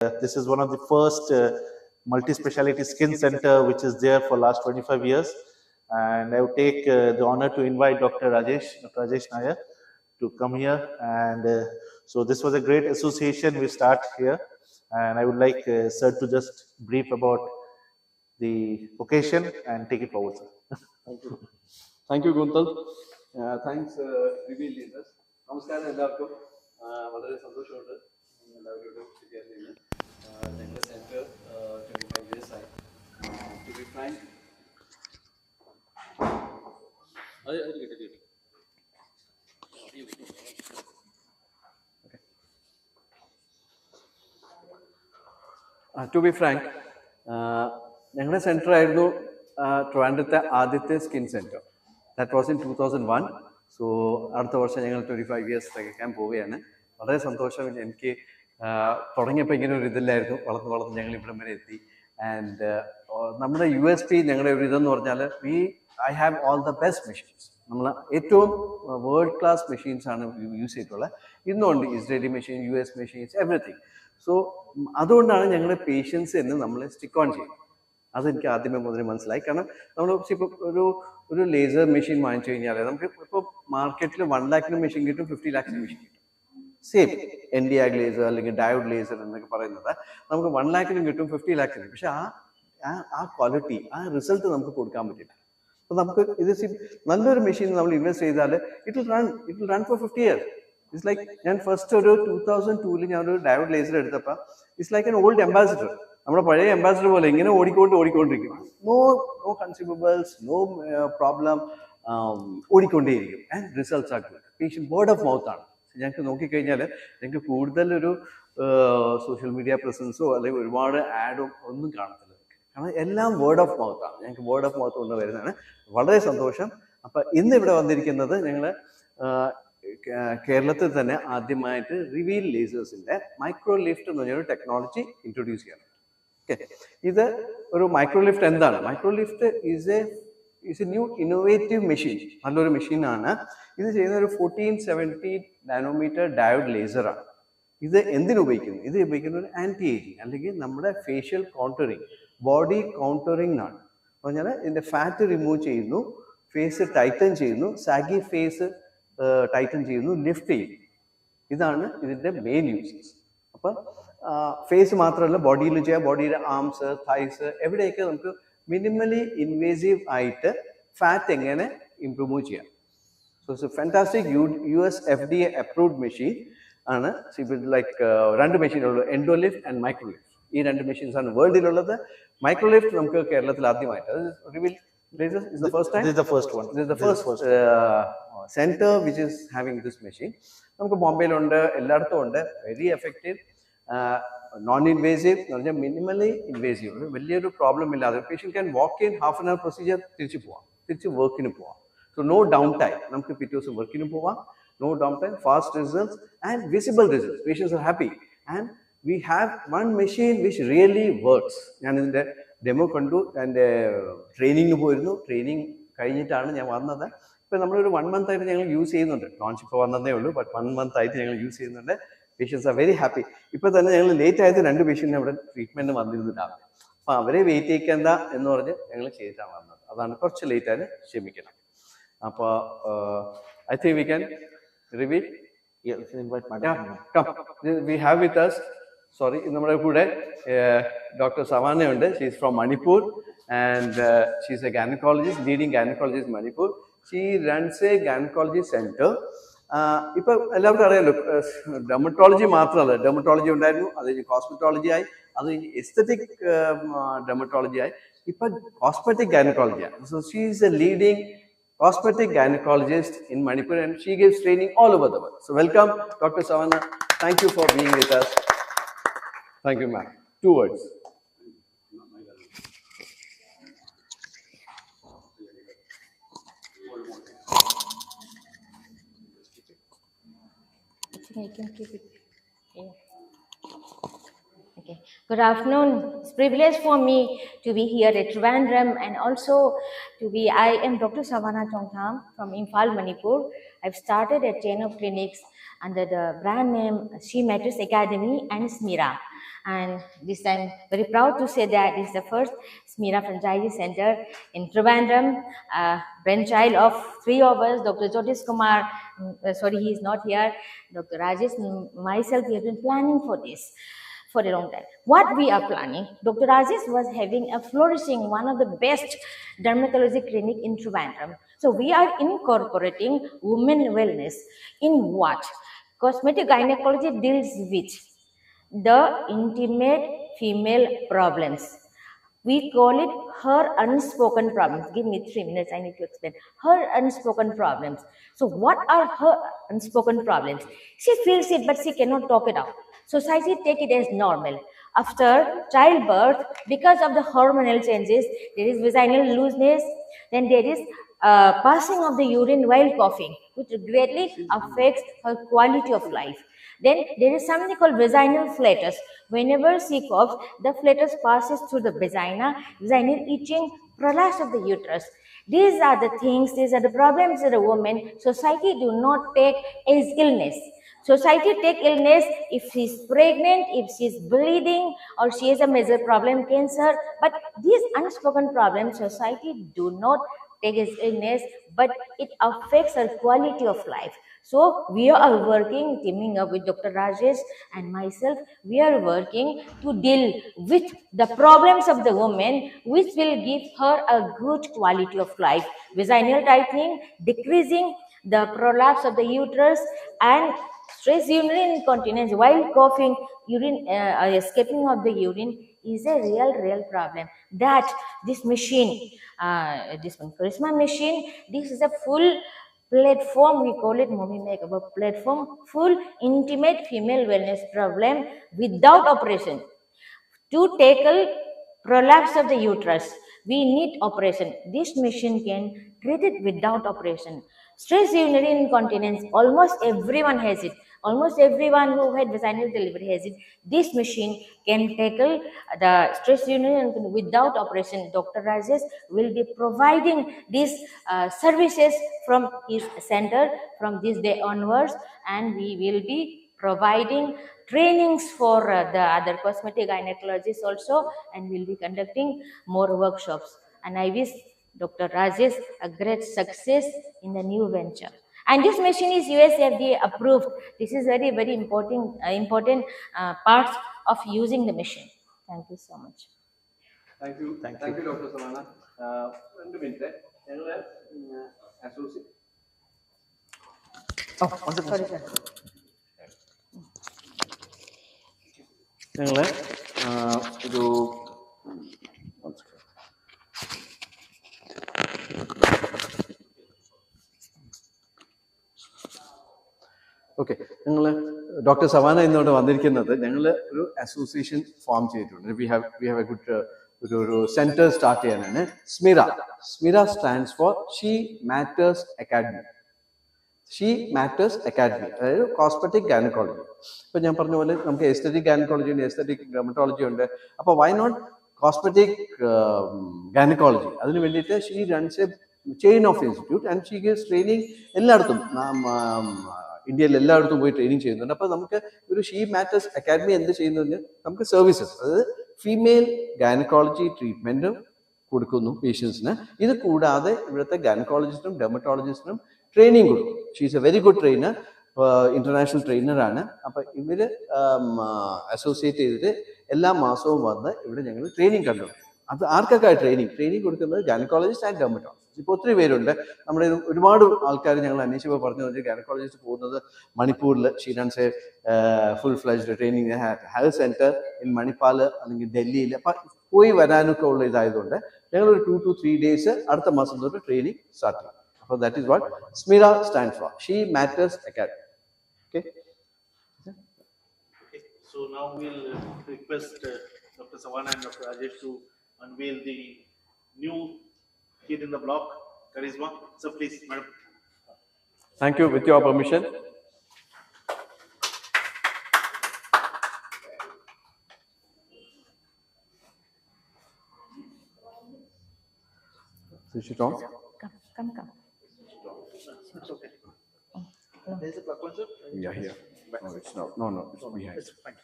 This is one of the first multi-speciality skin center which is there for last 25 years. And I would take the honor to invite Dr. Rajesh Nair to come here. And so this was a great association we start here. And I would like sir to just brief about the occasion and take it forward, sir. Thank you. Thank you, Guntal. Thanks, Reveal Leaders. നമസ്കാരം എല്ലാവർക്കും. വളരെ സന്തോഷമുണ്ട് എല്ലാവരോടും ശരിയായിരുന്നു. ഞങ്ങളുടെ centre 25 years ആയി. To be frank, to be frank, ഞങ്ങളുടെ centre ആയിരുന്നു ട്രിവാൻഡ്രത്തെ ആദ്യത്തെ skin centre. That was in 2001. So അടുത്ത വർഷം ഞങ്ങൾ 25 years തികയ്ക്കാൻ പോവുകയാണ്. വളരെ സന്തോഷം. എനിക്ക് തുടങ്ങിയപ്പോൾ ഇങ്ങനെ ഒരു ഇതില്ലായിരുന്നു. വളർന്ന് ഞങ്ങൾ ഇവിടം വരെ എത്തി. ആൻഡ് നമ്മുടെ USP ഞങ്ങളുടെ ഒരു ഇതെന്ന് പറഞ്ഞാൽ I have all the best machines. നമ്മൾ ഏറ്റവും വേൾഡ് ക്ലാസ് മെഷീൻസാണ് യൂസ് ചെയ്തിട്ടുള്ളത്. ഇന്നുണ്ട് Israeli machine, US machines, everything. So അതുകൊണ്ടാണ് ഞങ്ങളുടെ പേഷ്യൻസ് എന്ന് നമ്മൾ സ്റ്റിക്ക് ഓൺ ചെയ്യുന്നത്. അതെനിക്ക് ആദ്യമേ മുതലേ മനസ്സിലായി. കാരണം നമ്മൾ ഇപ്പോൾ ഒരു ലേസർ മെഷീൻ വാങ്ങിച്ചു കഴിഞ്ഞാൽ നമുക്ക് ഇപ്പോൾ മാർക്കറ്റിൽ 1 lakhന് മെഷീൻ കിട്ടും, 50 lakhന് മെഷീൻ കിട്ടും. സെയിം Nd:YAG ലേസർ അല്ലെങ്കിൽ ഡയോഡ് ലേസർ എന്നൊക്കെ പറയുന്നത് നമുക്ക് 1 lakhനും കിട്ടും, 50 lakhനും കിട്ടും. പക്ഷെ ആ ക്വാളിറ്റി, ആ റിസൾട്ട് നമുക്ക് കൊടുക്കാൻ പറ്റില്ല. അപ്പോൾ നമുക്ക് ഇത് നല്ലൊരു മെഷീൻ നമ്മൾ ഇൻവെസ്റ്റ് ചെയ്താൽ it will run for 50 years. It's like ഞാൻ ഫസ്റ്റ് ഒരു 2002 ഞാനൊരു ഡയോഡ് ലേസർ എടുത്തപ്പോൾ it's like an old Ambassador. നമ്മുടെ പഴയ അംബാസിഡർ പോലെ ഇങ്ങനെ ഓടിക്കൊണ്ടിരിക്കും. നോ കൺസ്യൂമബിൾസ്, നോ പ്രോബ്ലം, ഓടിക്കൊണ്ടേയിരിക്കും. And results are good. Patient word of mouth ആണ്. ഞങ്ങൾക്ക് നോക്കിക്കഴിഞ്ഞാൽ ഞങ്ങൾക്ക് കൂടുതലൊരു സോഷ്യൽ മീഡിയ പ്രസൻസോ അല്ലെങ്കിൽ ഒരുപാട് ആഡോ ഒന്നും കാണത്തില്ല. കാരണം എല്ലാം വേർഡ് ഓഫ് മൗത്താണ്. ഞങ്ങൾക്ക് വേർഡ് ഓഫ് മൗത്ത് കൊണ്ട് വരുന്നതാണ്. വളരെ സന്തോഷം. അപ്പം ഇന്ന് ഇവിടെ വന്നിരിക്കുന്നത് ഞങ്ങൾ കേരളത്തിൽ തന്നെ ആദ്യമായിട്ട് റിവീൽ ലേസേഴ്സിൻ്റെ മൈക്രോ ലിഫ്റ്റ് എന്ന് പറഞ്ഞൊരു ടെക്നോളജി ഇൻട്രൊഡ്യൂസ് ചെയ്യണം. ഓക്കെ, ഇത് ഒരു മൈക്രോ ലിഫ്റ്റ് എന്താണ്? Micro lift is A new innovative machine. നല്ലൊരു മെഷീനാണ്. ഇത് ചെയ്യുന്ന ഒരു 1470 നാനോമീറ്റർ ഡയോഡ് ലേസറാണ്. ഇത് എന്തിനുപയോഗിക്കുന്നു? ഇത് ഉപയോഗിക്കുന്ന ഒരു ആൻറ്റി ഏജിങ് അല്ലെങ്കിൽ നമ്മുടെ ഫേഷ്യൽ കോണ്ടറിങ്, ബോഡി കോണ്ടറിങ് എന്നാണ്. പറഞ്ഞാൽ ഇതിൻ്റെ ഫാറ്റ് റിമൂവ് ചെയ്യുന്നു, ഫേസ് ടൈറ്റൻ ചെയ്യുന്നു, സാഗി ഫേസ് ടൈറ്റൻ ചെയ്യുന്നു, ലിഫ്റ്റ് ചെയ്യുന്നു. ഇതാണ് ഇതിൻ്റെ മെയിൻ യൂസസ്. അപ്പം ഫേസ് മാത്രമല്ല, ബോഡിയിൽ ചെയ്യാം. ബോഡിയുടെ ആംസ്, തൈസ്, എവിടെയൊക്കെ നമുക്ക് മിനിമലി ഇൻവേസീവ് ആയിട്ട് ഫാറ്റ് എങ്ങനെ ഇംപ്രൂവ് ചെയ്യാം. So it's a fantastic US FDA approved machine ആണ്. ലൈക്ക് 2 മെഷീനുള്ളൂ, എൻഡോലിഫ്റ്റ് ആൻഡ് മൈക്രോലിഫ്റ്റ്. ഈ 2 മെഷീൻസാണ് വേൾഡിലുള്ളത്. മൈക്രോലിഫ്റ്റ് നമുക്ക് കേരളത്തിൽ ആദ്യമായിട്ട്, Reveal laser is the first time. This is the first one. This is the first center which is having this machine. നമുക്ക് ബോംബെയിലുണ്ട്, എല്ലായിടത്തും ഉണ്ട്. വെരി എഫക്റ്റീവ്, നോൺ ഇൻവേസീവ് എന്ന് പറഞ്ഞാൽ മിനിമലി ഇൻവേസീവ്. വലിയൊരു പ്രോബ്ലം ഇല്ലാതെ patient can walk in, half an hour procedure, തിരിച്ച് വർക്കിന് പോവാം. So no down time. നമുക്ക് പിറ്റേ ദിവസം വർക്കിന് പോവാം. No down time, fast results and visible results. Patients are happy. And we have one machine which really works. ഞാനിതിൻ്റെ demo കണ്ടു. എൻ്റെ ട്രെയിനിങ്ങിന് പോയിരുന്നു. ട്രെയിനിങ് കഴിഞ്ഞിട്ടാണ് ഞാൻ വന്നത്. ഇപ്പം നമ്മളൊരു 1 month ആയിട്ട് ഞങ്ങൾ യൂസ് ചെയ്യുന്നുണ്ട്. ലോഞ്ച് ഇപ്പോൾ വന്നതേ ഉള്ളൂ, ബട്ട് 1 month ആയിട്ട് ഞങ്ങൾ യൂസ് ചെയ്യുന്നുണ്ട്. Patients are very happy. ഇപ്പോൾ തന്നെ ഞങ്ങൾ ലേറ്റ് ആയത് 2 പേഷ്യൻ്റിന് അവിടെ ട്രീറ്റ്മെൻറ്റ് വന്നിരുന്നിട്ടാണ്. അപ്പോൾ അവരെ വെയിറ്റ് ചെയ്യിക്കേണ്ട എന്ന് പറഞ്ഞ് ഞങ്ങൾ ചെയ്തിട്ടാണ് വന്നത്. അതാണ് കുറച്ച് ലേറ്റ് ആയത്, ക്ഷമിക്കണം. അപ്പോൾ I think we can reveal. We have with us, sorry, നമ്മുടെ കൂടെ ഡോക്ടർ സവാനയുണ്ട്. She is from Manipur and she is a gynaecologist, leading gynaecologist Manipur. She runs a gynaecology centre. ഇപ്പം എല്ലാവർക്കും അറിയാമല്ലോ, ഡെർമറ്റോളജി മാത്രമല്ല, ഡെർമറ്റോളജി ഉണ്ടായിരുന്നു, അത് കഴിഞ്ഞ് കോസ്മെറ്റോളജി ആയി, അത് കഴിഞ്ഞ് എസ്തറ്റിക് ഡെർമറ്റോളജി ആയി, ഇപ്പം കോസ്മെറ്റിക് ഗൈനക്കോളജിയാണ്. So she is a leading cosmetic gynecologist in Manipur, and she gives training all over the world. So welcome, Dr. Savana. Thank you for being with us. Thank you, ma'am. 2 words. I can keep it. Yeah. Okay. Good afternoon. It's a privilege for me to be here at Trivandrum, and also I am Dr. Savana Chongtham from Imphal, Manipur. I've started a chain of clinics under the brand name She Matters Academy and Smira. And this I'm very proud to say that this is the first Smira Franchisee Center in Trivandrum, brainchild of three of us, Dr. Jyotish Kumar, sorry, he is not here, Dr. Rajesh, myself, we have been planning for this for a long time. What we are planning, Dr. Rajesh was having a flourishing, one of the best dermatology clinic in Trivandrum. So we are incorporating women wellness in what? Cosmetic gynecology deals with the intimate female problems. We call it her unspoken problems. Give me 3 minutes, I need to explain. Her unspoken problems. So what are her unspoken problems? She feels it, but she cannot talk it out. Society take it as normal. After childbirth, because of the hormonal changes, there is vaginal looseness, then there is passing of the urine while coughing, which greatly affects her quality of life. Then there is something called vaginal flatus. Whenever she coughs, the flatus passes through the vagina, vaginal itching, prolapse of the uterus. These are the things, these are the problems of the woman. Society do not take as illness. Society take illness if she is pregnant, if she is bleeding, or she has a major problem, cancer. But these unspoken problems, society do not take as illness, but it affects her quality of life. So we are working, teaming up with Dr. Rajesh and myself, we are working to deal with the problems of the woman, which will give her a good quality of life. Vaginal tightening, decreasing the prolapse of the uterus, and stress urinary incontinence while coughing, urine escaping of the urine is a real problem. That this machine, this one Charisma machine, this is a full platform, we call it Mommy Makeup platform, full intimate female wellness problem without operation. To tackle prolapse of the uterus, we need operation. This machine can treat it without operation. Stress urinary incontinence, almost everyone has it. Almost everyone who had vaginal delivery has it. This machine can tackle the stress urinary incontinence without operation. Dr. Rajesh will be providing these services from his center from this day onwards, and we will be providing trainings for the other cosmetic gynecologists also, and we'll be conducting more workshops. And I wish Dr. Rajesh a great success in the new venture. And this machine is US FDA approved. This is very important parts of using the machine. Thank you so much. Thank you, Dr. Savannah. 2 minutes. Associate. Sorry, sir. ഞങ്ങൾ ഒരു okay ഞങ്ങൾ doctor savanna ഇന്നോട് വന്നിരിക്കുന്നത് ഞങ്ങൾ ഒരു association form ചെയ്തിട്ടുണ്ട് we have a good ഒരു centre start ചെയ്യാനാണ് SMIRA stands for she matters academy അതായത് കോസ്മെറ്റിക് ഗൈനക്കോളജി. ഇപ്പൊ ഞാൻ പറഞ്ഞ പോലെ നമുക്ക് എസ്തെറ്റിക് ഗൈനക്കോളജി ഉണ്ട്, എസ്തെറ്റിക് ഡെർമറ്റോളജി ഉണ്ട്. അപ്പൊ വൈ നോട്ട് കോസ്മെറ്റിക് ഗൈനക്കോളജി? അതിന് വേണ്ടിയിട്ട് she runs a chain of institute and she gives training എല്ലായിടത്തും, ഇന്ത്യയിൽ എല്ലായിടത്തും പോയി ട്രെയിനിങ് ചെയ്യുന്നുണ്ട്. അപ്പൊ നമുക്ക് ഒരു ഷീ മാറ്റേഴ്സ് അക്കാഡമി എന്ത് ചെയ്യുന്നതിന് നമുക്ക് സർവീസസ്, അതായത് ഫീമെയിൽ ഗൈനക്കോളജി ട്രീറ്റ്മെന്റും കൊടുക്കുന്നു പേഷ്യൻസിന്. ഇത് കൂടാതെ ഇവിടുത്തെ ഗൈനക്കോളജിസ്റ്റിനും ഡെർമറ്റോളജിസ്റ്റിനും ട്രെയിനിങ് കൊടുക്കും. She is a very good trainer, international ട്രെയിനറാണ്. അപ്പൊ ഇവര് അസോസിയേറ്റ് ചെയ്തിട്ട് എല്ലാ മാസവും വന്ന് ഇവിടെ ഞങ്ങൾ ട്രെയിനിങ് കണ്ടു. അത് ആർക്കൊക്കെ ട്രെയിനിങ് കൊടുക്കുന്നത് ഗൈനക്കോളജിസ്റ്റ് ആൻഡ് ഡെർമറ്റോളജിസ്റ്റ്. ഇപ്പോൾ ഒത്തിരി പേരുണ്ട് നമ്മുടെ ഒരുപാട് ആൾക്കാർ ഞങ്ങൾ അന്വേഷിച്ചപ്പോൾ പറഞ്ഞു ഗൈനക്കോളജിസ്റ്റ് പോകുന്നത് മണിപ്പൂരിൽ she runs A full fledged training health centre in Manipal അല്ലെങ്കിൽ ഡൽഹിയിൽ. അപ്പൊ പോയി വരാനൊക്കെ ഉള്ള ഇതായതുകൊണ്ട് ഞങ്ങൾ ഒരു 2 to 3 days അടുത്ത മാസം തൊട്ട് ട്രെയിനിങ് സ്റ്റാർട്ട് ചെയ്യും. So that is what SMIRA stands for. She Matters Academy. Okay. So now we'll request Dr. Savannah and Dr. Rajesh to unveil the new kid in the block, Charisma. So please, madam. Thank you. With your permission. Switch it on. Come. It's okay. There's a plug one, sir. Yeah, here. No, it's not. No, it's behind. Fine.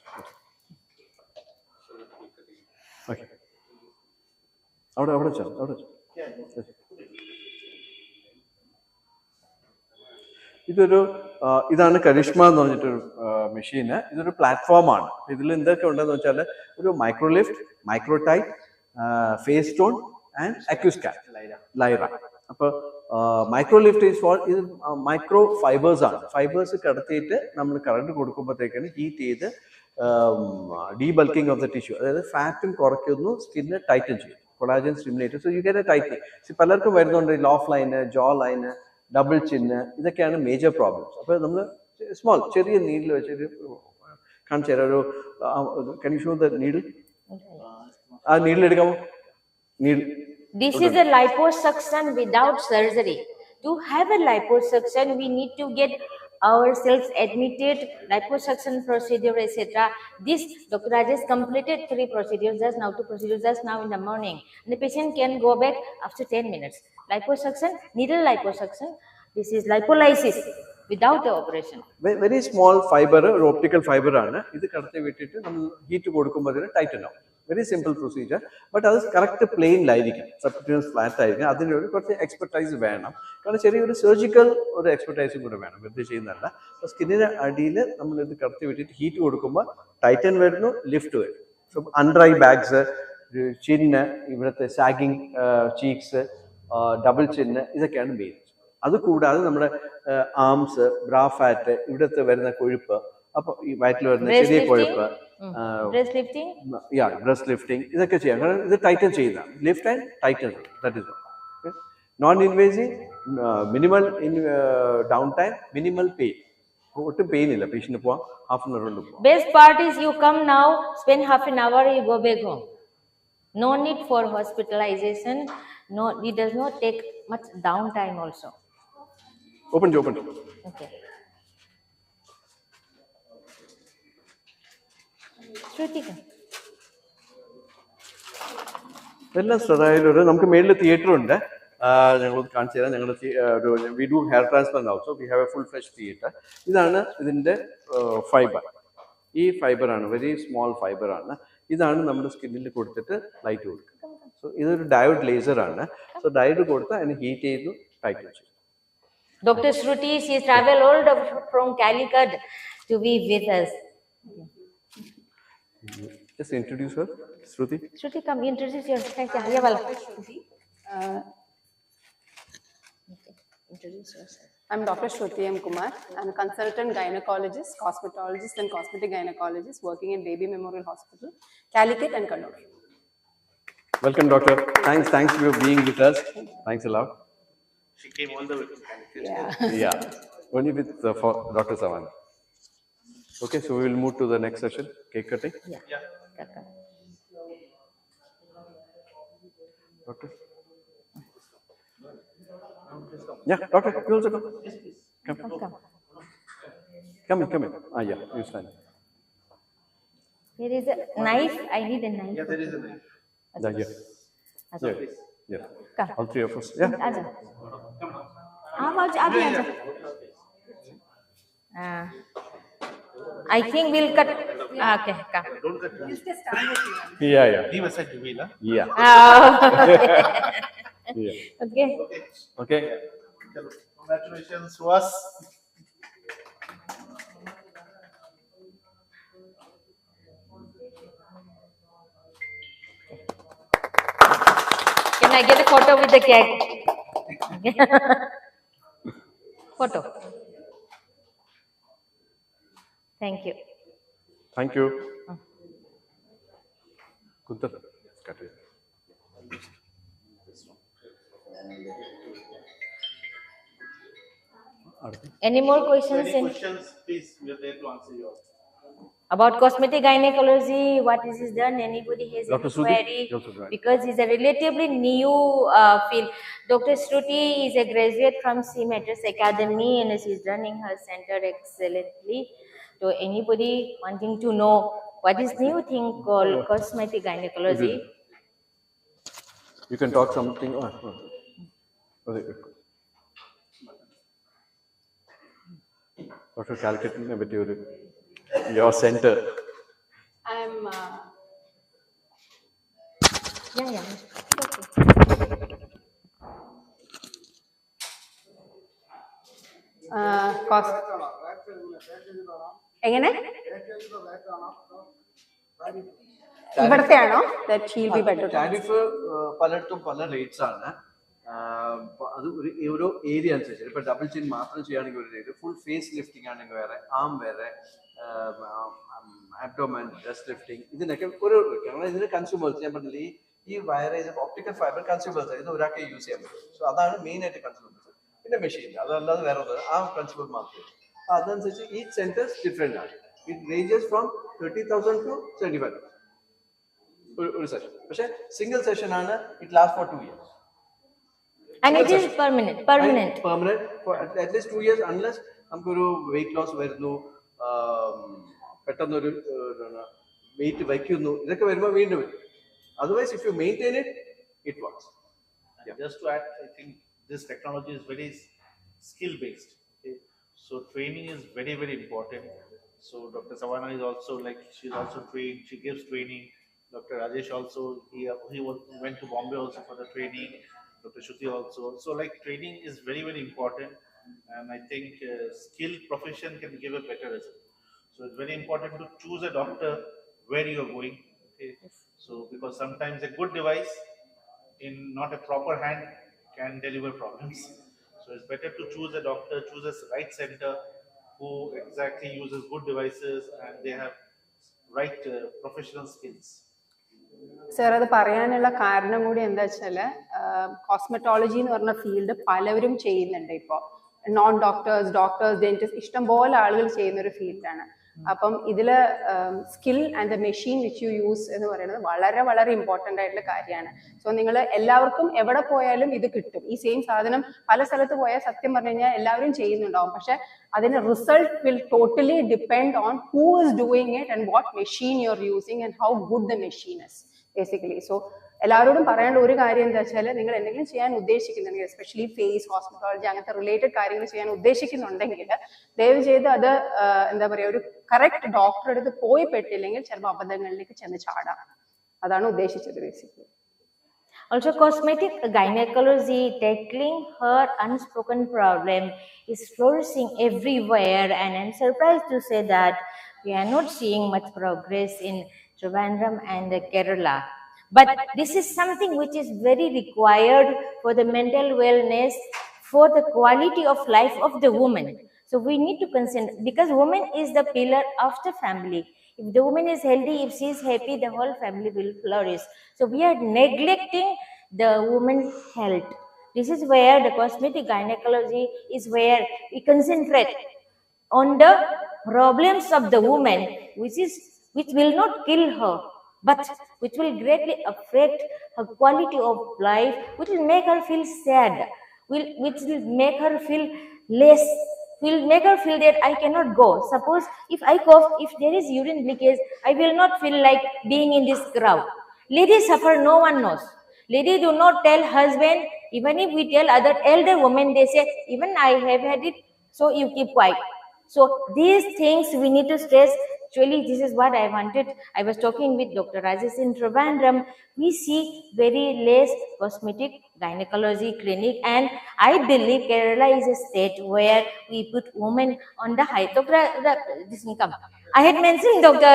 Okay, അവിടെ വെച്ചോ. ഇതാണ് കരിഷ്മ എന്ന് പറഞ്ഞിട്ടൊരു മെഷീന്. ഇതൊരു പ്ലാറ്റ്ഫോമാണ്. ഇതിൽ എന്തൊക്കെ ഉണ്ടെന്ന് വെച്ചാൽ ഒരു മൈക്രോലിഫ്റ്റ്, മൈക്രോടൈറ്റ്, ഫേസ് സ്റ്റോൺ ആൻഡ് അക്യുസ്കാൻ, ലൈറ. അപ്പോൾ മൈക്രോലിഫ്റ്റ് ഈസ് ഫോർ, ഇത് മൈക്രോ ഫൈബേഴ്സ് ആണ്. ഫൈബേഴ്സ് കടത്തിയിട്ട് നമ്മൾ കറണ്ട് കൊടുക്കുമ്പോഴത്തേക്കാണ് ഹീറ്റ് ചെയ്ത് ഡീബൾക്കിംഗ് ഓഫ് ദ ടിഷ്യൂ, അതായത് ഫാറ്റും കുറയ്ക്കുന്നു, സ്കിന്നെ ടൈറ്റൻ ചെയ്യും, collagen stimulate. So you get A tightening. പലർക്കും വരുന്നുണ്ട് ലോഫ് ലൈന്, ജോ ലൈന്, ഡബിൾ ചിന്ന്, ഇതൊക്കെയാണ് മേജർ പ്രോബ്ലംസ്. അപ്പോൾ നമ്മൾ സ്മോൾ ചെറിയ നീഡിൽ വെച്ചൊരു കാണിച്ചു തരാം. Can you show the needle? ആ നീഡിൽ എടുക്കാമോ? Needle. This is a liposuction without surgery. To have a liposuction, we need to get ourselves admitted, liposuction procedure, etc. This Dr. Rajesh completed 3 procedures just now, 2 procedures just now in the morning. And the patient can go back after 10 minutes. Liposuction, needle liposuction. This is lipolysis without the operation. Very small fiber, ഒരു optical fiber ആണ്. ഇത് കടത്തി വിട്ടിട്ട് നമ്മൾ heat കൊടുക്കുമ്പോൾ അതിന് Titan ആവും. Very simple procedure. But അത് കറക്റ്റ് പ്ലെയിനിലായിരിക്കും, സബ്ക്യൂട്ടീനിയസ് ഫ്ലാറ്റ് ആയിരിക്കും. അതിനൊരു കുറച്ച് എക്സ്പെർട്ടൈസ് വേണം. കാരണം ചെറിയൊരു സർജിക്കൽ ഒരു എക്സ്പെർട്ടൈസും കൂടെ വേണം, വെറുതെ ചെയ്യുന്നതല്ല. അപ്പോൾ സ്കിന്നിന് അടിയിൽ നമ്മളിത് കടത്തി വിട്ടിട്ട് ഹീറ്റ് കൊടുക്കുമ്പോൾ ടൈറ്റൻ വരുന്നു, ലിഫ്റ്റ് വരും. സോ അണ്ടർ ഐ ബാഗ്സ്, ചിന്ന്, ഇവിടുത്തെ സാഗിങ് ചീക്സ്, ഡബിൾ ചിന്ന്, ഇതൊക്കെയാണ് മെയിൻ. അതുകൂടാതെ നമ്മുടെ ആംസ്, ബ്രാ ഫാറ്റ്, ഇവിടുത്തെ വരുന്ന കൊഴുപ്പ്, അപ്പൊ ഈ വയറ്റിൽ വരുന്ന ചെറിയ കൊഴുപ്പ്, ബ്രസ്റ്റ് ലിഫ്റ്റിംഗ്, ഇതൊക്കെ ചെയ്യാം. കാരണം ഇത് ടൈറ്റൻ ചെയ്യുന്ന lift and Titan. That is known invasive, minimal down time, minimal pain. ഒട്ടും പെയിൻ ഇല്ല, പേഷ്യന്റ് പോവാം, ഹാഫ് ആൻ അവർ കൊണ്ട് പോവാം. Best part is you come now, spend half an hour, you go back home. No need for hospitalization. No, it does not take much downtime also. Open. Okay. Shruti. എല്ലാം sterile. നമുക്ക് മേളിൽ theatre ഉണ്ട്, ഞങ്ങൾ കാണിച്ചു തരാം. ഞങ്ങൾ we do hair transplant also. V have A full flesh theatre. ഇതാണ് ഇതിന്റെ ഫൈബർ. ഈ ഫൈബറാണ്, വെരി സ്മോൾ ഫൈബറാണ്. ഇതാണ് നമ്മുടെ സ്കിന്നിൽ കൊടുത്തിട്ട് ലൈറ്റ് കൊടുക്കുക. സോ ഇതൊരു ഡയോഡ് ലേസർ ആണ്. സോ ഡയോഡ് കൊടുത്താൽ അതിന് ഹീറ്റ് ചെയ്തു ടൈറ്റ് ചെയ്യും. Dr. Shruti, she traveled all the way from Calicut to be with us. Just introduce her, Shruti. Shruti, come introduce yourself. Yeah, well. Shruti. Introduce yourself. I'm Dr. Shruti M. Kumar. I'm a consultant gynecologist, cosmetologist, and cosmetic gynecologist working in Baby Memorial Hospital, Calicut and Kannur. Welcome, doctor. Thanks for being with us. Thanks a lot. She came all the way from Calicut. Yeah. Only with for Dr. Savana. Okay, so we will move to the next session, cake cutting. Yeah. Doctor. Yeah, doctor, you also come. Come in. Yeah, you stand. Here is a knife. I need a knife. Yeah, there is a knife. Yeah. Come. All 3 of us. Yeah. Aja. Aja. I think we'll cut. Okay, come. Don't cut. Yeah. Leave aside the wheel, huh? Yeah. Yeah. Okay. Congratulations to us. Can I get a photo with the cake? Photo. Thank you. Kuntal, cut it. Any more questions? Any questions, please, we are there to answer you all. About cosmetic gynecology, what is done? Anybody has Dr. any Shruti, query? also join. Because it's a relatively new field. Dr. Shruti is a graduate from C. Matters Academy and she's running her center excellently. So anybody wanting to know what is new thing called cosmetic gynecology? You can talk something. Okay. Dr. Calicut, your center. I'm Yeah, okay. എങ്ങനെ ഇവിടത്തെയാണോ? That shall be better. Tariff പലയിടത്തും പല rates ആണ്. അത് ഓരോ area അനുസരിച്ച്. ഇപ്പൊ double chin മാത്രം ചെയ്യുകയാണെങ്കിൽ ഒരു റേറ്റ്, ഫുൾ ഫേസ് ലിഫ്റ്റിംഗ് ആണെങ്കിൽ വേറെ, ആം വേറെ, ആബ്ഡോമൻ, ബ്രസ്റ്റ് ലിഫ്റ്റിംഗ്, ഇതിനൊക്കെ ഓരോ കാരണം ഇതിന് കൺസ്യൂമേഴ്സ് ഞാൻ പറഞ്ഞില്ല ഈ വയറേജ് ഒപ്റ്റിക്കൽ ഫൈബർ കൺസ്യൂമേഴ്സ് ഇത് ഒരാൾക്ക് യൂസ് ചെയ്യാൻ പറ്റും. സോ അതാണ് മെയിൻ ആയിട്ട് കൺസ്യൂമേഴ്സ്. പിന്നെ മെഷീൻ അതല്ലാതെ വേറെ ആ കൺസ്യൂമർ മാത്രമേ. അതനുസരിച്ച് ഈ സെന്റേഴ്സ് ഡിഫറെന്റ് ആണ്. ഇറ്റ് റേഞ്ചസ് ഫ്രോം 30,000 to 75,000 ഒരു സെഷൻ. പക്ഷെ സിംഗിൾ സെഷൻ ആണ്. It last for 2 years. And it is permanent. Permanent for at least 2 years unless നമുക്കൊരു വെയിറ്റ് ലോസ് വരുന്നു, പെട്ടെന്നൊരു വെയിറ്റ് വയ്ക്കുന്നു, ഇതൊക്കെ വരുമ്പോൾ വീണ്ടും വരും. Otherwise, if you maintain it, it works. Yeah. Just to add, I think this technology is very skill based. Okay? So training is very, very important. So Dr. Savana is also like, she's also trained, she gives training. Dr. Rajesh also, he went to Bombay also for the training. Dr. Shruti also. So like training is very, very important. And I think skilled profession can give a better result. So it's very important to choose a doctor where you are going. Okay? So because sometimes a good device in not a proper hand can deliver problems. So it's better to choose a doctor, choose a right center who exactly uses good devices and they have right professional skills. Sir, അത് പറയാനുള്ള കാരണം കൂടി എന്താ വെച്ചാൽ cosmetology എന്ന് പറഞ്ഞ field പലവരും ചെയ്യുന്നുണ്ട്. ഇപ്പോൾ നോൺ ഡോക്ടേഴ്സ്, ഡെന്റിസ്റ്റ്, ഇഷ്ടംപോലെ ആളുകൾ ചെയ്യുന്ന ഒരു ഫീൽഡാണ്. അപ്പം ഇതില് skill and the machine which you use എന്ന് പറയുന്നത് വളരെ വളരെ ഇമ്പോർട്ടൻ്റ് ആയിട്ടുള്ള കാര്യമാണ്. സോ നിങ്ങൾ എല്ലാവർക്കും എവിടെ പോയാലും ഇത് കിട്ടും. ഈ സെയിം സാധനം പല സ്ഥലത്ത് പോയാൽ സത്യം പറഞ്ഞു കഴിഞ്ഞാൽ എല്ലാവരും ചെയ്യുന്നുണ്ടാവും. പക്ഷെ അതിന് result will totally depend on who is doing it and what machine you are using and how good the machine is basically. So എല്ലാവരോടും പറയാനുള്ള ഒരു കാര്യം എന്താ വെച്ചാൽ, നിങ്ങൾ എന്തെങ്കിലും ചെയ്യാൻ ഉദ്ദേശിക്കുന്നുണ്ടെങ്കിൽ, എസ്പെഷ്യലി ഫേസ്, കോസ്മെറ്റോളജി അങ്ങനത്തെ റിലേറ്റഡ് കാര്യങ്ങൾ ചെയ്യാൻ ഉദ്ദേശിക്കുന്നുണ്ടെങ്കിൽ ദയവ് ചെയ്ത് അത് എന്താ പറയുക, ഒരു കറക്റ്റ് ഡോക്ടറെ അടുത്ത് പോയി പെട്ടില്ലെങ്കിൽ ചിലപ്പോൾ അബദ്ധങ്ങളിലേക്ക് ചെന്ന് ചാടാം. അതാണ് ഉദ്ദേശിച്ചത് basically. Also, cosmetic gynecology, tackling her unspoken problem, is flourishing everywhere, and I'm surprised to say that we are not seeing much progress in Trivandrum and Kerala. But this is something which is very required for the mental wellness, for the quality of life of the woman. So we need to consider, because woman is the pillar of the family. If the woman is healthy, if she is happy, the whole family will flourish. So we are neglecting the woman's health. This is where the cosmetic gynecology is where we concentrate on the problems of the woman, which will not kill her, but which will greatly affect her quality of life, which will make her feel sad, which will make her feel less, will make her feel that I cannot go. Suppose if I cough, if there is urine leakage, I will not feel like being in this crowd. Ladies suffer, no one knows. Ladies do not tell husband. Even if we tell other elder women, they say, even I have had it, so you keep quiet. So these things we need to stress. Actually, this is what I wanted. I was talking with Dr. Rajesh in Trivandrum. We see very less cosmetic gynecology clinic, and I believe Kerala is a state where we put women on the height of this income. I had mentioned, Dr.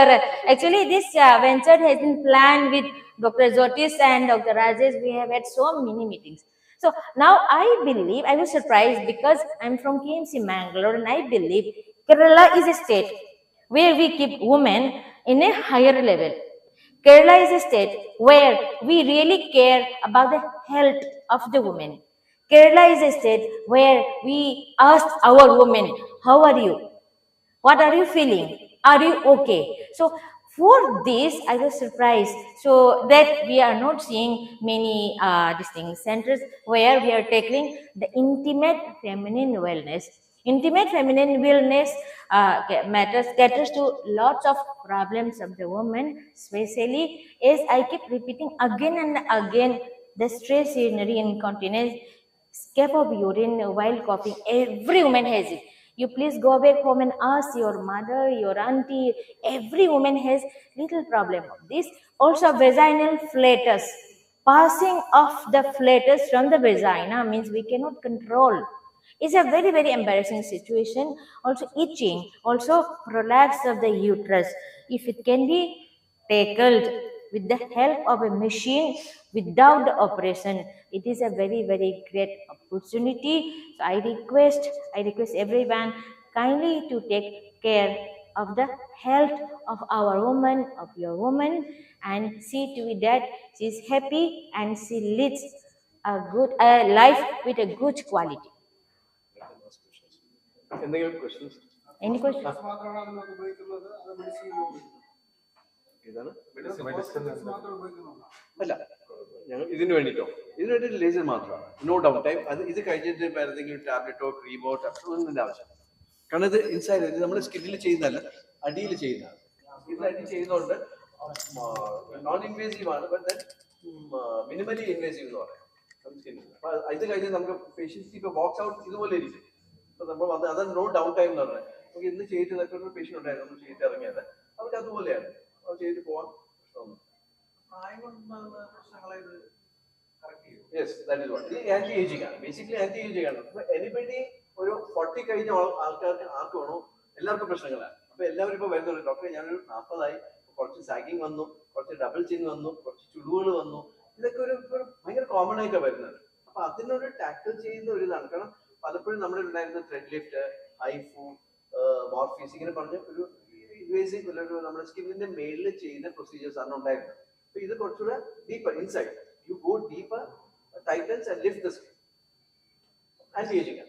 Actually, this venture has been planned with Dr. Jyotish and Dr. Rajesh. We have had so many meetings. So now I believe, I was surprised because I'm from KMC Mangalore, and I believe Kerala is a state where we keep women in a higher level. Kerala is a state where we really care about the health of the women. Kerala is a state where we ask our women, how are you? What are you feeling? Are you okay? So for this, I was surprised. So that we are not seeing many distinct centers where we are tackling the intimate feminine wellness. Intimate feminine wellness caters to lots of problems of the woman, especially as I keep repeating again and again, the stress urinary incontinence, escape of urine while coughing. Every woman has it. You please go back home and ask your mother, your auntie. Every woman has little problem of this. Also vaginal flatus. passing of the flatus from the vagina means we cannot control. It's a very, very embarrassing situation. Also itching, also prolapse of the uterus. If it can be tackled with the help of a machine without the operation, it is a very, very great opportunity. So I request everyone kindly to take care of the health of our woman, of your woman, and see to it that she is happy and she leads a good life with a good quality. എന്തെങ്കിലും questions? Any questions? ഇതാണ് അല്ല, ഞങ്ങൾ ഇതിന് വേണ്ടിട്ടോ, ഇതിന് വേണ്ടി laser മാത്രമാണ്, no doubt time. അത് ഇത് കഴിഞ്ഞിട്ട് ഏതെങ്കിലും ടാബ്ലറ്റോ ക്രീമോ ഒന്നും ആവശ്യം. കാരണം ഇത് ഇൻസൈഡ്, ഇത് നമ്മുടെ സ്കിന്നിൽ ചെയ്യുന്നതല്ല, അടിയിൽ ചെയ്യുന്നതാണ്. സ്കിന്നിൽ അടി ചെയ്യുന്നതുകൊണ്ട് നോൺ ഇൻവേസീവ് ആണ്, ബട്ട് മിനിമലി ഇൻവേസീവ് എന്ന് പറയാം സ്കിന്നിൽ. അപ്പൊ ഇത് കഴിഞ്ഞ് നമുക്ക് പേഷ്യൻസ് ഇപ്പൊ ബോക്സ് ഔട്ട് ഇതുപോലെ ഇരിക്കും. ഇപ്പൊ നമ്മൾ വന്ന് അതാണ് നോ ഡൗൺ ടൈം എന്ന് പറഞ്ഞത്. നമുക്ക് ഇന്ന് ചെയ്തിട്ട് ഇതൊക്കെ ഒരു പേഷ്യൻ്റ് ഉണ്ടായിരുന്നു, നമ്മൾ ചെയ്തിട്ട് ഇറങ്ങിയത്, അവർക്ക് അതുപോലെയാണ്, അവർ ചെയ്തിട്ട് പോകാൻ പ്രശ്നമൊന്നും. Yes, that is what. ഇത് ആന്റി ഏജിങ് ആണ്, ബേസിക്കലി ആന്റി ഏജിങ് ആണ്. അപ്പൊ എനിബഡി ഒരു 40 കഴിഞ്ഞ ആൾക്കാർക്ക് ആർക്ക് വേണോ എല്ലാവർക്കും പ്രശ്നങ്ങളാണ്. അപ്പൊ എല്ലാവരും ഇപ്പൊ വരുന്നുണ്ട്, ഡോക്ടറെ ഞാനൊരു 40 കുറച്ച് സാഗിങ് വന്നു, കുറച്ച് ഡബിൾ ചിൻ വന്നു, കുറച്ച് ചുടുകൾ വന്നു, ഇതൊക്കെ ഒരു ഭയങ്കര കോമൺ ആയിട്ടാണ് വരുന്നത്. അപ്പൊ അതിനൊരു ടാക്കിൾ ചെയ്യുന്ന ഒരു ഇതാണ്. കാരണം പലപ്പോഴും നമ്മുടെ ഉണ്ടായിരുന്ന ത്രെഡ് ലിഫ്റ്റ്, ഹൈഫു, മോർഫീസ് ഇങ്ങനെ പറഞ്ഞ ഒരു ഇൻവേസീവ് ഒരു നമ്മുടെ സ്കിന്നിന്റെ മേളിൽ ചെയ്യുന്ന പ്രൊസീജിയേഴ്സ് ആണ് ഉണ്ടായിരുന്നത്. അപ്പൊ ഇത് കുറച്ചുകൂടെ deeper inside, you go deeper, tightens and lift the skin. Anti ageing.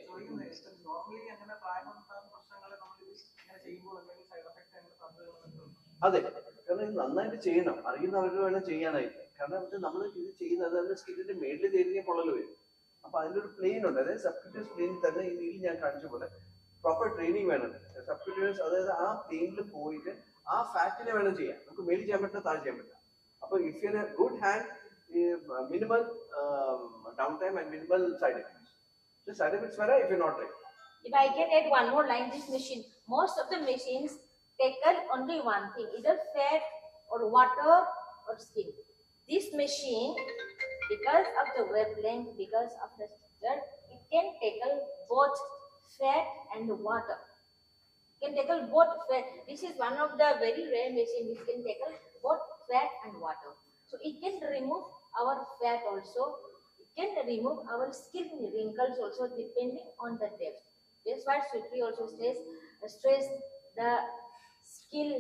അതെ, കാരണം ഇത് നന്നായിട്ട് ചെയ്യണം, അറിയുന്നവർ വേണം ചെയ്യാനായിട്ട്. കാരണം നമ്മൾ ഇത് ചെയ്യുന്നത് സ്കിന്നിന്റെ മേളിൽ തരുന്ന പൊള്ളൽ വരും. അപ്പൊ അതിന്റെ ഒരു പ്ലെയിൻ ഉണ്ട്, അതായത് സബ്ക്യൂട്ടേനിയസ് പ്ലെയിൻ തന്നെ ഇതിൽ ഞാൻ കാണിച്ച പോലെ പ്രോപ്പർ ട്രെയിനിങ് വേണം. സബ്ക്യൂട്ടേനിയസ്, അതായത് ആ പ്ലെയിനിൽ പോയിട്ട് ആ ഫാറ്റിനെ വേണം ചെയ്യാൻ. നമുക്ക് മേളിൽ ചെയ്യാൻ പറ്റില്ല, താഴെ ചെയ്യാൻ പറ്റില്ല. അപ്പൊ if you have good hand, minimal downtime and minimal side effects. The side effects vary if you're not right. If I can add one more line, this machine, most of the machines tackle only one thing, either fat or water or skin. This machine, because of the wavelength, because of the structure, it can tackle both fat and water. It can tackle both fat. This is one of the very rare machines which can tackle both fat and water. So it can remove our fat also. It can remove our skin wrinkles also, depending on the depth. That's why Sweetly also stress the skill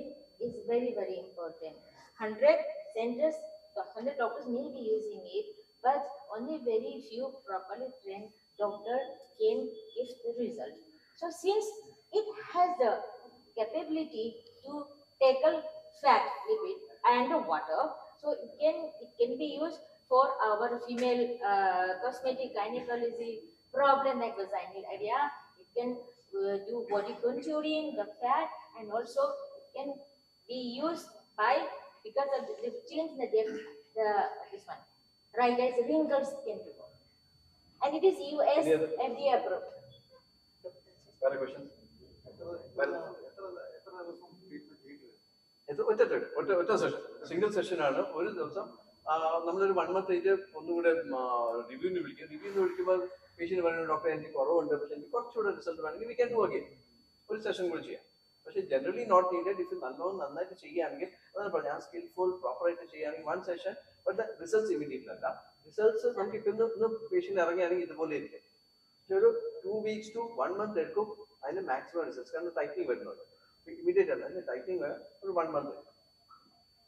is very, very important. 100 centers, 100 doctors may be using it, but only very few properly trained doctors can give the result. So since it has the capability to tackle fat, lipid and water, so it can be used for our female cosmetic gynecology problem like vaginal area. It can do body contouring, the fat, and also it can be used by, because of the change in the depth, this one, right, as wrinkles can remove, and it is US FDA approved. Other questions? ഒറ്റ session, single session ആണ്. ഒരു ദിവസം നമ്മളൊരു 1 month ആയിട്ട് ഒന്നുകൂടെ റിവ്യൂവിന് വിളിക്കും. റിവ്യൂവിന് വിളിക്കുമ്പോൾ patient പറയുന്നത് ഡോക്ടർ എനിക്ക് കുറവുണ്ട്, പക്ഷെ എനിക്ക് കുറച്ചുകൂടെ റിസൾട്ട് വേണമെങ്കിൽ വി ക്യാൻ ഡു അഗെയിൻ, ഒരു സെഷൻ കൂടി ചെയ്യാം. പക്ഷെ ജനറലി നോട്ട് നീഡഡ്. ഇഫ് നന്നായിട്ട് ചെയ്യുകയാണെങ്കിൽ, അതാണ് പറഞ്ഞത്, ആ സ്കിൽഫുൾ പ്രോപ്പറായിട്ട് ചെയ്യുകയാണെങ്കിൽ 1 session, but the results immediate അല്ല. റിസൾട്ട്സ് നമുക്ക് ഇന്ന് പേഷ്യന്റ് ഇറങ്ങുകയാണെങ്കിൽ ഇതുപോലെ ഇരിക്കും. പക്ഷെ ഒരു 2 weeks to 1 month എടുക്കും അതിന് മാക്സിമം റിസൾട്ട്സ്. കാരണം ടൈറ്റിങ് വരുന്നുണ്ട്, ഇമീഡിയറ്റ് അല്ല, അതിന് ടൈറ്റിങ് ഒരു 1 month.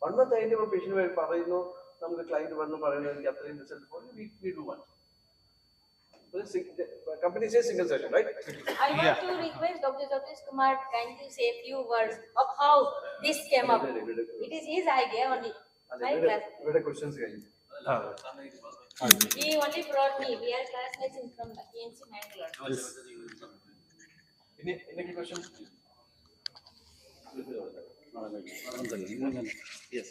1 month അതിന്റെ ഇപ്പോൾ പേഷ്യന്റ് പറയുന്നു, നമുക്ക് ക്ലയന്റ് വന്ന് പറയുന്നത് എനിക്ക് അത്രയും റിസൾട്ട് പോലെ we do one. Company says single session, right? I want to request Dr. Jyotish Kumar, kindly say a few words of how this came up. It is his idea only. My class. What are questions കഴിഞ്ഞു? He only brought me. We are classmates from PNC Mangalore. Any questions? Yes.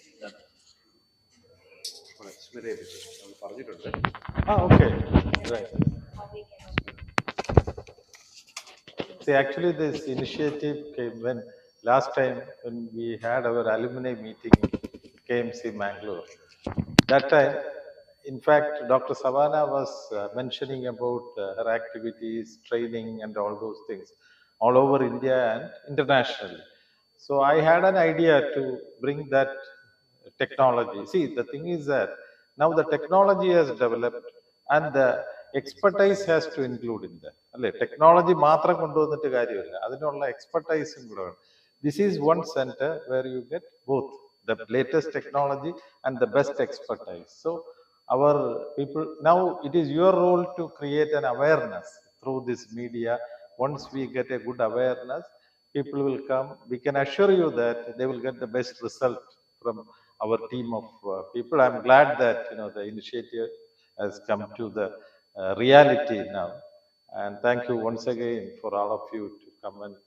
പറഞ്ഞിട്ടുണ്ട്. Okay. Right. How we can. See, actually, this initiative came when last time when we had our alumni meeting in KMC Mangalore. That time, in fact, Dr. Savannah was mentioning about her activities, training, and all those things all over India and internationally. So I had an idea to bring that technology. See, the thing is that now the technology has developed and the expertise has to include in that. അല്ലേ, technology മാത്രം കൊണ്ടുവന്നിട്ട് കാര്യമില്ല, അതിനുള്ള എക്സ്പെർട്ടൈസും കൂടെ വേണം. This is one center where you get both the latest technology and the best expertise. So our people, now it is your role to create an awareness through this media. Once we get a good awareness, people will come. We can assure you that they will get the best result from our team of people. I'm glad that the initiative has come to the reality now, and thank you once again for all of you to come and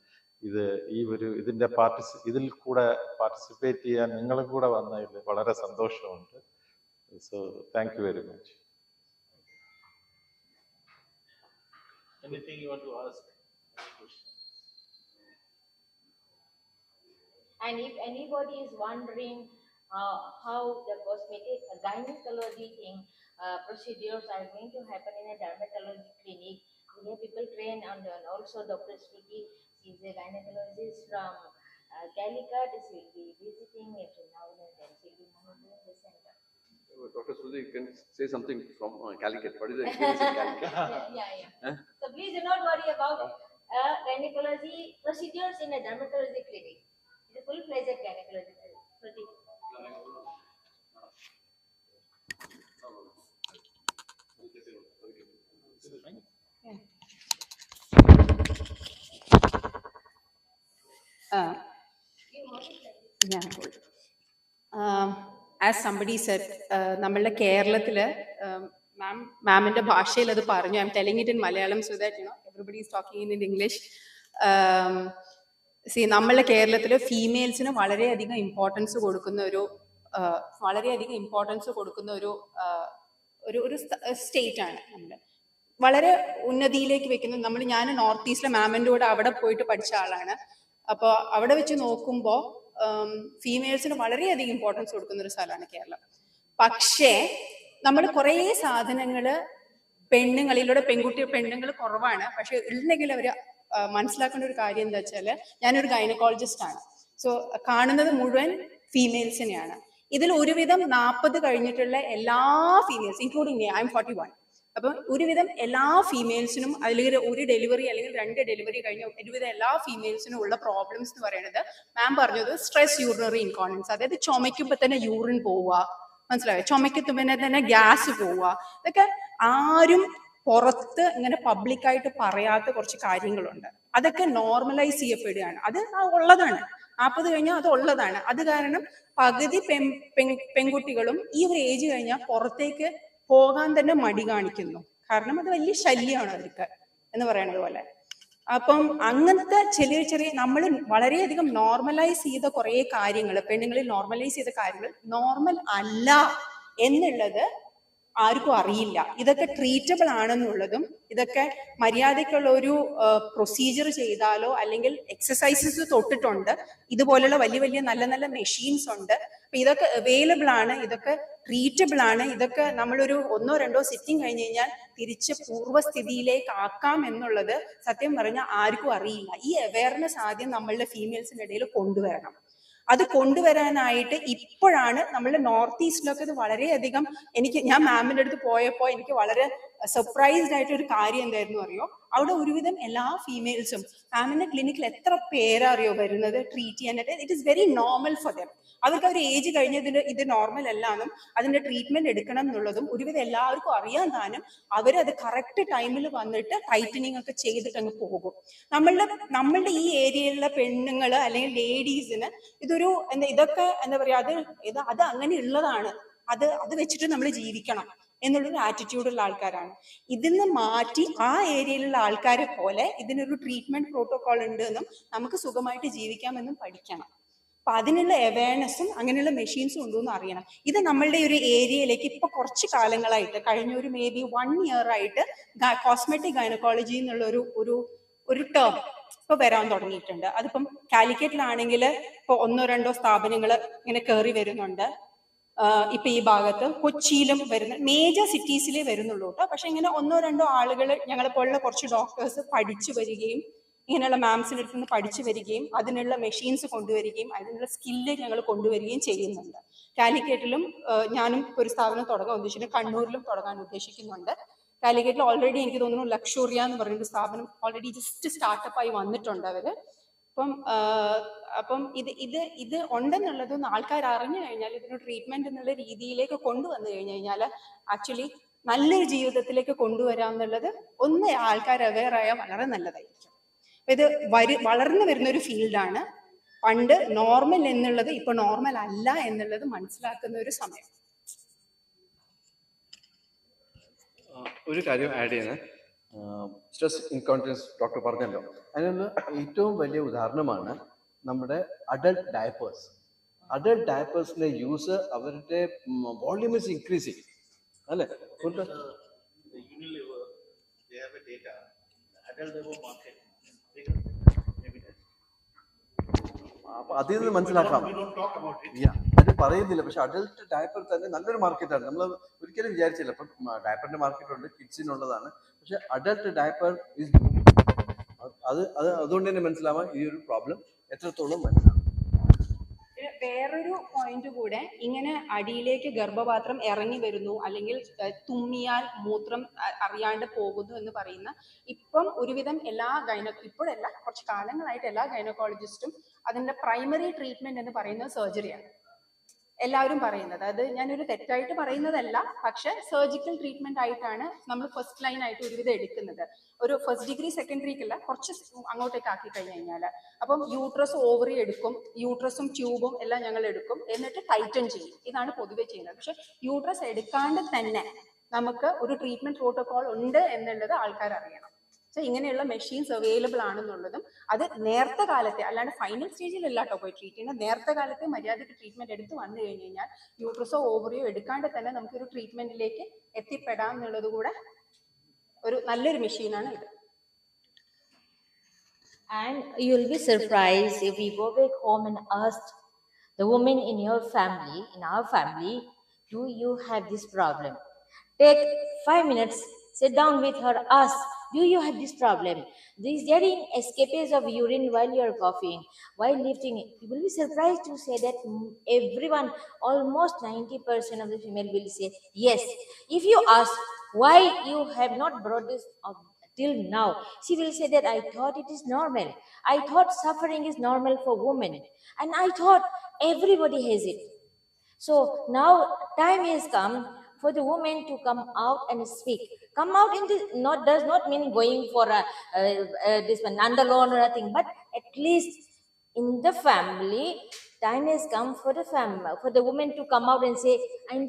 ഇതിന്റെ ഇതിൽ കൂടെ participate ചെയ്യാൻ നിങ്ങളും കൂടെ വന്നതിൽ വളരെ സന്തോഷമുണ്ട്. So thank you very much. Anything you want to ask? And if anybody is wondering how the cosmetic gynecology thing procedures are going to happen in a dermatology clinic, we have people trained, and also Dr. Sruti is a gynecologist from Calicut. She will be visiting every now and then. She will be monitoring the center. Dr. Sruti, you can say something from Calicut. What is the experience in Calicut? Yeah. So please do not worry about gynecology procedures in a dermatology clinic. It's a full-fledged gynecology clinic. As somebody said, നമ്മളുടെ കേരളത്തില് മാമിന്റെ ഭാഷയിൽ അത് പറഞ്ഞു. I'm telling it in Malayalam so that everybody is talking in English. നമ്മളുടെ കേരളത്തില് ഫീമെയിൽസിന് വളരെയധികം importance കൊടുക്കുന്ന ഒരു സ്റ്റേറ്റ് ആണ് നമ്മുടെ. വളരെ ഉന്നതിയിലേക്ക് വെക്കുന്നത് ഞാൻ നോർത്ത് ഈസ്റ്റിലെ മാമിൻ്റെ കൂടെ അവിടെ പോയിട്ട് പഠിച്ച ആളാണ്. അപ്പോൾ അവിടെ വെച്ച് നോക്കുമ്പോൾ ഫീമെയിൽസിന് വളരെയധികം ഇമ്പോർട്ടൻസ് കൊടുക്കുന്ന ഒരു സ്ഥലമാണ് കേരളം. പക്ഷേ നമ്മൾ കുറേ സാധനങ്ങൾ പെണ്ണുങ്ങളിലൂടെ പെണ്ണുങ്ങൾ കുറവാണ്. പക്ഷെ ഉണ്ടെങ്കിൽ അവർ മനസ്സിലാക്കേണ്ട ഒരു കാര്യം എന്താ വെച്ചാൽ, ഞാനൊരു ഗൈനക്കോളജിസ്റ്റ് ആണ്. സോ കാണുന്നത് മുഴുവൻ ഫീമെയിൽസിനെയാണ്. ഇതിൽ ഒരുവിധം 40 കഴിഞ്ഞിട്ടുള്ള എല്ലാ ഫീമെയിൽസ് ഇൻക്ലൂഡിങ് ഐ എം 41. അപ്പം ഒരുവിധം എല്ലാ ഫീമെയിൽസിനും അല്ലെങ്കിൽ ഒരു ഡെലിവറി അല്ലെങ്കിൽ 2 ഡെലിവറി കഴിഞ്ഞ ഒരുവിധം എല്ലാ ഫീമെയിൽസിനും ഉള്ള പ്രോബ്ലംസ് എന്ന് പറയുന്നത് മാം പറഞ്ഞത് സ്ട്രെസ് യൂറിനറി ഇൻകോണ്ടിനൻസ്. അതായത് ചുമയ്ക്കുമ്പോൾ തന്നെ യൂറിൻ പോവുക, മനസ്സിലായോ? ചുമയ്ക്കുമ്പോൾ തന്നെ ഗ്യാസ് പോവുക. ഇതൊക്കെ ആരും പുറത്ത് ഇങ്ങനെ പബ്ലിക്കായിട്ട് പറയാത്ത കുറച്ച് കാര്യങ്ങളുണ്ട്. അതൊക്കെ നോർമലൈസ് ചെയ്യപ്പെടുകയാണ്. അത് ഉള്ളതാണ്. 40 കഴിഞ്ഞാൽ അത് ഉള്ളതാണ്. അത് കാരണം പകുതി പെൺകുട്ടികളും ഈ ഒരു ഏജ് കഴിഞ്ഞാൽ പുറത്തേക്ക് പോകാൻ തന്നെ മടി കാണിക്കുന്നു. കാരണം അത് വലിയ ശല്യമാണ് അവർക്ക് എന്ന് പറയുന്നത് പോലെ. അപ്പം അങ്ങനത്തെ ചെറിയ നമ്മൾ വളരെയധികം നോർമലൈസ് ചെയ്ത കുറേ കാര്യങ്ങൾ, പെണ്ണുങ്ങളിൽ നോർമലൈസ് ചെയ്ത കാര്യങ്ങൾ നോർമൽ അല്ല എന്നുള്ളത് ആർക്കും അറിയില്ല. ഇതൊക്കെ ട്രീറ്റബിൾ ആണെന്നുള്ളതും ഇതൊക്കെ മര്യാദയ്ക്കുള്ള ഒരു പ്രൊസീജിയർ ചെയ്താലോ അല്ലെങ്കിൽ എക്സസൈസസ് തൊട്ടിട്ടുണ്ട്. ഇതുപോലുള്ള വലിയ നല്ല മെഷീൻസ് ഉണ്ട്. അപ്പൊ ഇതൊക്കെ അവൈലബിൾ ആണ്, ഇതൊക്കെ ട്രീറ്റബിൾ ആണ്. ഇതൊക്കെ നമ്മളൊരു 1-2 സിറ്റിംഗ് കഴിഞ്ഞ് കഴിഞ്ഞാൽ തിരിച്ച് പൂർവ്വസ്ഥിതിയിലേക്ക് ആക്കാം എന്നുള്ളത് സത്യം പറഞ്ഞാൽ ആർക്കും അറിയില്ല. ഈ അവയർനെസ് ആദ്യം നമ്മളുടെ ഫീമെയിൽസിന്റെ ഇടയിൽ കൊണ്ടുവരണം. അത് കൊണ്ടുവരാനായിട്ട് ഇപ്പോഴാണ് നമ്മളുടെ നോർത്ത് ഈസ്റ്റിലൊക്കെ ഇത് വളരെയധികം ഞാൻ മാമിൻ്റെ അടുത്ത് പോയപ്പോൾ എനിക്ക് വളരെ സർപ്രൈസ്ഡ് ആയിട്ട് ഒരു കാര്യം എന്തായിരുന്നു അറിയോ, അവിടെ ഒരുവിധം എല്ലാ ഫീമെയിൽസും മാമിന്റെ ക്ലിനിക്കിൽ എത്ര പേരറിയോ വരുന്നത് ട്രീറ്റ് ചെയ്യാനായിട്ട്. It is very normal for them. അവർക്ക് അവർ ഏജ് കഴിഞ്ഞതിന് ഇത് നോർമൽ അല്ലാന്നും അതിന്റെ ട്രീറ്റ്മെന്റ് എടുക്കണം എന്നുള്ളതും ഒരുവിധം എല്ലാവർക്കും അറിയാൻ താനും അവരത് കറക്റ്റ് ടൈമിൽ വന്നിട്ട് ടൈറ്റനിങ് ഒക്കെ ചെയ്തിട്ട് അങ്ങ് പോകും. നമ്മളുടെ ഈ ഏരിയയിലുള്ള പെണ്ണുങ്ങൾ അല്ലെങ്കിൽ ലേഡീസിന് ഇതൊരു ഇതൊക്കെ എന്താ പറയാ, അത് അങ്ങനെ ഉള്ളതാണ്, അത് വെച്ചിട്ട് നമ്മൾ ജീവിക്കണം എന്നുള്ളൊരു ആറ്റിറ്റ്യൂഡുള്ള ആൾക്കാരാണ്. ഇതിന്ന് മാറ്റി ആ ഏരിയയിലുള്ള ആൾക്കാരെ പോലെ ഇതിനൊരു ട്രീറ്റ്മെന്റ് പ്രോട്ടോകോൾ ഉണ്ട് എന്നും നമുക്ക് സുഖമായിട്ട് ജീവിക്കാമെന്നും പഠിക്കണം. അപ്പൊ അതിനുള്ള അവയർനെസ്സും അങ്ങനെയുള്ള മെഷീൻസും ഉണ്ടോന്ന് അറിയണം. ഇത് നമ്മളുടെ ഒരു ഏരിയയിലേക്ക് ഇപ്പൊ കുറച്ച് കാലങ്ങളായിട്ട് കഴിഞ്ഞ ഒരു മേബി 1 year ആയിട്ട് കോസ്മെറ്റിക് ഗൈനക്കോളജി എന്നുള്ള ഒരു ടേം ഇപ്പൊ വരാൻ തുടങ്ങിയിട്ടുണ്ട്. അതിപ്പം കാലിക്കറ്റിലാണെങ്കിൽ ഇപ്പൊ 1-2 സ്ഥാപനങ്ങൾ ഇങ്ങനെ കയറി വരുന്നുണ്ട്. ഇപ്പം ഈ ഭാഗത്ത് കൊച്ചിയിലും വരുന്ന മേജർ സിറ്റീസിലേ വരുന്നുള്ളൂ കേട്ടോ. പക്ഷെ ഇങ്ങനെ 1-2 ആളുകൾ ഞങ്ങളെപ്പോലുള്ള കുറച്ച് ഡോക്ടേഴ്സ് പഠിച്ചു വരികയും ഇങ്ങനെയുള്ള മാംസിൻ്റെ അടുത്ത് നിന്ന് പഠിച്ചു വരികയും അതിനുള്ള മെഷീൻസ് കൊണ്ടുവരികയും അതിനുള്ള സ്കില്ല് ഞങ്ങൾ കൊണ്ടുവരികയും ചെയ്യുന്നുണ്ട്. കാലിക്കറ്റിലും ഞാനും ഒരു സ്ഥാപനം തുടങ്ങാൻ ഉദ്ദേശിച്ചിട്ടുണ്ട്, കണ്ണൂരിലും തുടങ്ങാൻ ഉദ്ദേശിക്കുന്നുണ്ട്. കാലിക്കറ്റിൽ ഓൾറെഡി എനിക്ക് തോന്നുന്നു ലക്ഷൂറിയ എന്ന് പറയുന്ന സ്ഥാപനം ഓൾറെഡി ജസ്റ്റ് സ്റ്റാർട്ടപ്പായി വന്നിട്ടുണ്ട് അവർ. അപ്പം ഇത് ഉണ്ടെന്നുള്ളതൊന്ന് ആൾക്കാർ അറിഞ്ഞു കഴിഞ്ഞാൽ ഇതിന് ട്രീറ്റ്മെന്റ് എന്നുള്ള രീതിയിലേക്ക് കൊണ്ടുവന്നു കഴിഞ്ഞാൽ ആക്ച്വലി നല്ലൊരു ജീവിതത്തിലേക്ക് കൊണ്ടുവരാമെന്നുള്ളത് ഒന്ന് ആൾക്കാർ അവെയർ ആയാൽ വളരെ നല്ലതായിരിക്കും. ഇത് വളർന്നു വരുന്ന ഒരു ഫീൽഡാണ്. പണ്ട് നോർമൽ എന്നുള്ളത് ഇപ്പൊ നോർമൽ അല്ല എന്നുള്ളത് മനസ്സിലാക്കുന്ന ഒരു സമയം. ഒരു കാര്യം ആഡ് ചെയ്യുന്നത്, സ്ട്രെസ് ഇൻകോൺഷ്യസ് ഡോക്ടർ പറഞ്ഞല്ലോ, അതിനുള്ള ഏറ്റവും വലിയ ഉദാഹരണമാണ് നമ്മുടെ അഡൽട്ട് ഡയപ്പേഴ്സ്. അഡൽട്ട് ഡയപ്പേഴ്സിന്റെ യൂസ് അവരുടെ വോള്യൂം ഇസ് ഇൻക്രീസിങ് അല്ലേ? അപ്പൊ അതിൽ നിന്ന് മനസ്സിലാക്കാം. അത് പറയുന്നില്ല, പക്ഷെ അഡൽട്ട് ഡയപ്പർ തന്നെ നല്ലൊരു മാർക്കറ്റാണ്. നമ്മൾ ഒരിക്കലും വിചാരിച്ചില്ല. ഇപ്പം ഡയപ്പറിന്റെ മാർക്കറ്റ് ഉണ്ട്, കിഡ്സിനുള്ളതാണ്, പക്ഷെ അഡൽട്ട് ഡയപ്പർ ഇസ് അതുകൊണ്ട് തന്നെ മനസ്സിലാവാൻ ഈ ഒരു പ്രോബ്ലം എത്രത്തോളം മനസ്സിലാവും. വേറൊരു പോയിന്റ് കൂടെ, ഇങ്ങനെ അടിയിലേക്ക് ഗർഭപാത്രം ഇറങ്ങി വരുന്നു അല്ലെങ്കിൽ തുമ്മിയാൽ മൂത്രം അറിയാണ്ട് പോകുന്നു എന്ന് പറയുന്ന ഇപ്പം ഒരുവിധം ഇപ്പോഴല്ല, കുറച്ച് കാലങ്ങളായിട്ട് എല്ലാ ഗൈനക്കോളജിസ്റ്റും അതിന്റെ പ്രൈമറി ട്രീറ്റ്മെന്റ് എന്ന് പറയുന്നത് സർജറിയാണ് എല്ലാവരും പറയുന്നത്. അത് ഞാനൊരു തെറ്റായിട്ട് പറയുന്നതല്ല, പക്ഷെ സർജിക്കൽ ട്രീറ്റ്മെന്റ് ആയിട്ടാണ് നമ്മൾ ഫസ്റ്റ് ലൈൻ ആയിട്ട് ഒരുവിധം എടുക്കുന്നത്. ഒരു ഫസ്റ്റ് ഡിഗ്രി സെക്കൻഡറിക്കല്ല, കുറച്ച് അങ്ങോട്ടേക്ക് ആക്കി കഴിഞ്ഞു കഴിഞ്ഞാൽ അപ്പം യൂട്രസ് ഓവറി എടുക്കും, യൂട്രസും ട്യൂബും എല്ലാം ഞങ്ങൾ എടുക്കും, എന്നിട്ട് ടൈറ്റൻ ചെയ്യും. ഇതാണ് പൊതുവെ ചെയ്യുന്നത്. പക്ഷെ യൂട്രസ് എടുക്കാണ്ട് തന്നെ നമുക്ക് ഒരു ട്രീറ്റ്മെന്റ് പ്രോട്ടോകോൾ ഉണ്ട് എന്നുള്ളത് ആൾക്കാർ അറിയണം. ഇങ്ങനെയുള്ള മെഷീൻസ് അവൈലബിൾ ആണെന്നുള്ളതും, അത് നേരത്തെ കാലത്തെ, അല്ലാണ്ട് ഫൈനൽ സ്റ്റേജിലല്ല കേട്ടോ പോയി ട്രീറ്റ് ചെയ്യുന്നത്, നേരത്തെ കാലത്തെ മര്യാദയ്ക്ക് ട്രീറ്റ്മെന്റ് എടുത്ത് വന്നു കഴിഞ്ഞ് കഴിഞ്ഞാൽ യൂട്രസോ ഓവറിയോ എടുക്കാണ്ട് തന്നെ നമുക്കൊരു ട്രീറ്റ്മെന്റിലേക്ക് എത്തിപ്പെടാം എന്നുള്ളത് കൂടെ ഒരു നല്ലൊരു മെഷീനാണ് ഇത്. And you'll be surprised if we go back home and ask the women in your family, in our family, do you have this problem? Take 5 minutes, sit down with her, ask, do you have this problem? These getting escapades of urine while you are coughing, while lifting. You will be surprised to say that everyone, almost 90% of the female will say yes. If you ask why you have not brought this up till now, she will say that I thought it is normal. I thought suffering is normal for women, and I thought everybody has it. So now time has come for the women to come out and speak. Come out in this, does not mean going for this one nandalone or nothing, but at least in the family, time has come for the women to come out and say, I'm